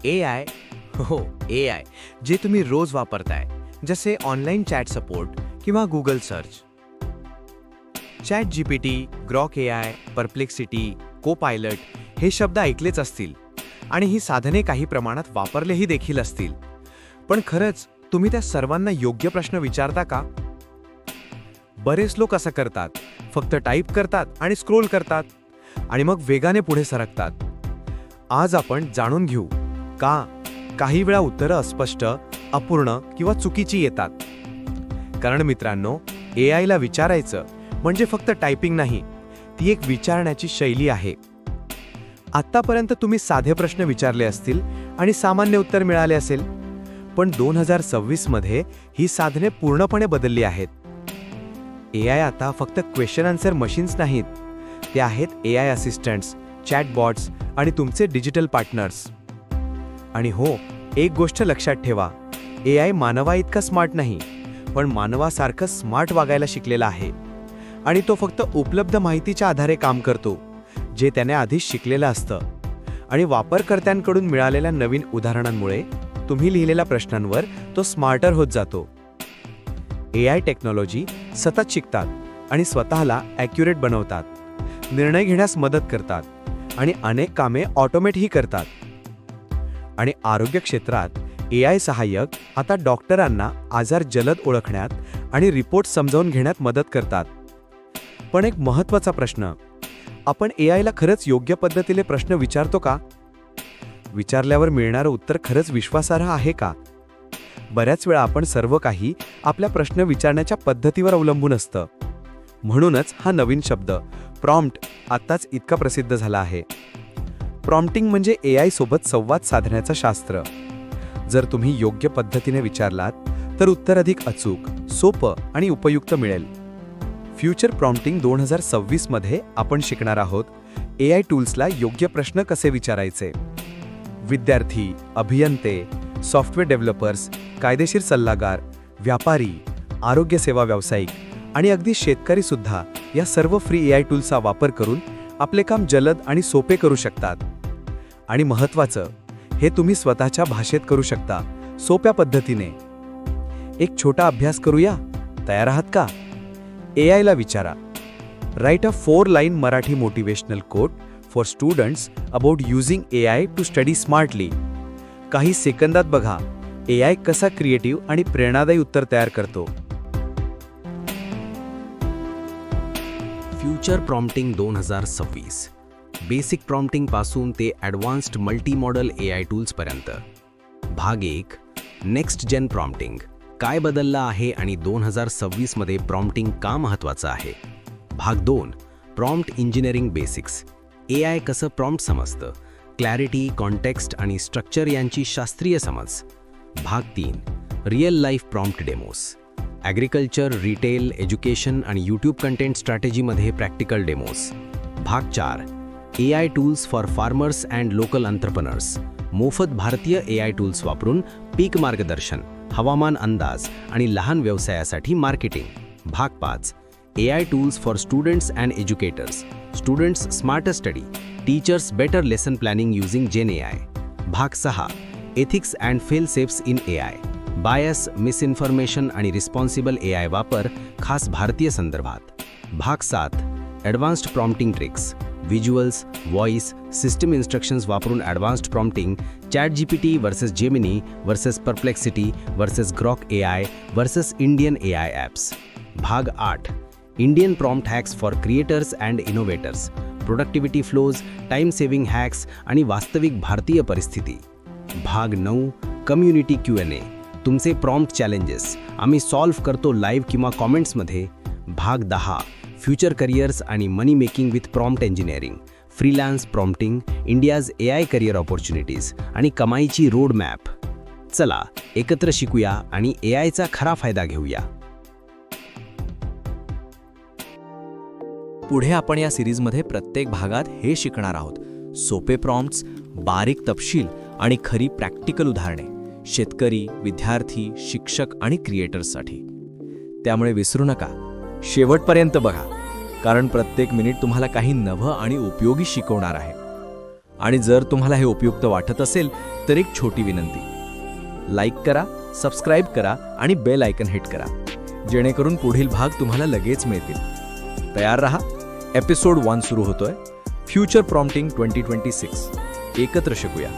AI, हो AI, जे तुम्ही रोज वापरताय, जसे ऑनलाईन चॅट सपोर्ट किंवा Google search. Chat GPT, Grok AI, perplexity, Copilot हे शब्द ऐकलेच असतील आणि ही साधने काही प्रमाणात वापरलेही देखील असतील. पण खरंच तुम्ही त्या सर्वांना योग्य प्रश्न विचारता का? बरेच लोक असं करतात, फक्त टाईप करतात आणि स्क्रोल करतात आणि मग वेगाने पुढे सरकतात. आज आपण जाणून घेऊ का काही वेळा उत्तरं अस्पष्ट, अपूर्ण किंवा चुकीची येतात. कारण मित्रांनो, AIला विचारायचं म्हणजे फक्त टायपिंग नाही, ती एक विचारण्याची शैली आहे. आत्तापर्यंत तुम्ही साधे प्रश्न विचारले असतील आणि सामान्य उत्तर मिळाले असेल, पण 2026 मध्ये ही साधने पूर्णपणे बदलली आहेत. AI आता फक्त क्वेश्चन आन्सर मशीन्स नाहीत, ते आहेत AI असिस्टंट्स, चॅटबॉट्स आणि तुमचे डिजिटल पार्टनर्स. आणि हो, एक गोष्ट लक्षात ठेवा, AI मानवा इतका स्मार्ट नाही, पण मानवासारखं स्मार्ट वागायला शिकलेला आहे. आणि तो फक्त उपलब्ध माहितीच्या आधारे काम करतो, जे त्याने आधीच शिकलेलं असतं. आणि वापरकर्त्यांकडून मिळालेल्या नवीन उदाहरणांमुळे तुम्ही लिहिलेल्या प्रश्नांवर तो स्मार्टर होत जातो. AI टेक्नॉलॉजी सतत शिकतात आणि स्वतःला ॲक्युरेट बनवतात, निर्णय घेण्यास मदत करतात आणि अनेक कामे ऑटोमेटही करतात. आणि आरोग्य क्षेत्रात AI सहाय्यक आता डॉक्टरांना आजार जलद ओळखण्यात आणि रिपोर्ट समजावून घेण्यात मदत करतात. पण एक महत्त्वाचा प्रश्न, आपण AIला खरंच योग्य पद्धतीने प्रश्न विचारतो का? विचारल्यावर मिळणारं उत्तर खरंच विश्वासार्ह आहे का? बऱ्याच वेळा आपण सर्व काही आपल्या प्रश्न विचारण्याच्या पद्धतीवर अवलंबून असतं. म्हणूनच हा नवीन शब्द प्रॉम्प्ट आत्ताच इतका प्रसिद्ध झाला आहे. प्रॉम्प्टिंग म्हणजे AI सोबत संवाद साधण्याचं शास्त्र. जर तुम्ही योग्य पद्धतीने विचारलात तर उत्तर अधिक अचूक, सोपं आणि उपयुक्त मिळेल. फ्युचर प्रॉम्प्टिंग 2026 मध्ये आपण शिकणार आहोत AI टूल्सला योग्य प्रश्न कसे विचारायचे. विद्यार्थी, अभियंते, सॉफ्टवेअर डेव्हलपर्स, कायदेशीर सल्लागार, व्यापारी, आरोग्य सेवा व्यावसायिक आणि अगदी शेतकरी सुद्धा या सर्व फ्री AI टूल्सचा वापर करून आपले काम जलद आणि सोपे करू शकतात. आणि महत्त्वाचं, हे तुम्ही स्वतःच्या भाषेत करू शकता, सोप्या पद्धतीने. एक छोटा अभ्यास करूया. तयार आहात का? AIला विचारा, write a 4-line Marathi motivational quote for students about using AI to study smartly. काही सेकंदात बघा AI कसा क्रिएटिव्ह आणि प्रेरणादायी उत्तर तयार करतो. Future prompting 2026. बेसिक प्रॉम्प्टिंग पासून ते ॲडव्हान्स्ड मल्टी मॉडल AI टूल्सपर्यंत. भाग 1. Next gen prompting. काय बदललं आहे आणि 2026 मध्ये प्रॉम्प्टिंग का महत्त्वाचं आहे. भाग 2. Prompt engineering basics. AI कसं प्रॉम्प्ट समजतं, क्लॅरिटी, कॉन्टेक्स्ट आणि स्ट्रक्चर यांची शास्त्रीय समज. भाग 3. Real life prompt demos. Agriculture, retail, education आणि यूट्यूब कंटेंट स्ट्रॅटेजीमध्ये प्रॅक्टिकल डेमोस. भाग 4. AI tools for farmers and local entrepreneurs. मोफत भारतीय AI टूल्स वापरून पीक मार्गदर्शन, हवामान अंदाज आणि लहान व्यवसायासाठी मार्केटिंग. भाग 5. AI tools for students and educators. Students smarter study, teachers better lesson planning using Gen AI. भाग 6. Ethics and fail safes in AI. Bias, misinformation आणि रिस्पॉन्सिबल AI वापर, खास भारतीय संदर्भात. भाग 7. Advanced prompting tricks. Visuals, voice, system instructions वापरून advanced prompting. ChatGPT versus Gemini versus Perplexity versus Grok AI versus Indian AI apps. भाग 8. Indian prompt hacks for creators and innovators. Productivity flows, time saving hacks आणि वास्तविक भारतीय परिस्थिती. भाग 9. Community Q&A. तुमचे prompt challenges आम्ही solve करतो live किंवा कॉमेंट्समध्ये. भाग 10. फ्युचर करिअर्स आणि money making with prompt engineering. Freelance prompting, India's AI career opportunities आणि कमाईची रोड मॅप. चला एकत्र शिकूया आणि AIचा खरा फायदा घेऊया. पुढे आपण या सिरीजमध्ये प्रत्येक भागात हे शिकणार आहोत: सोपे प्रॉम्प्ट्स, बारीक तपशील आणि खरी प्रॅक्टिकल उदाहरणे, शेतकरी, विद्यार्थी, शिक्षक आणि क्रिएटर्ससाठी. त्यामुळे विसरू नका, शेवटपर्यंत बघा, कारण प्रत्येक मिनिट तुम्हाला काही नवं आणि उपयोगी शिकवणार आहे. आणि जर तुम्हाला हे उपयुक्त वाटत असेल तर एक छोटी विनंती, लाईक करा, सबस्क्राईब करा आणि बेल आयकन हिट करा, जेणेकरून पुढील भाग तुम्हाला लगेच मिळतील. तयार रहा. एपिसोड 1 सुरू होतोय. Future prompting 2026. एकत्र शिकूया.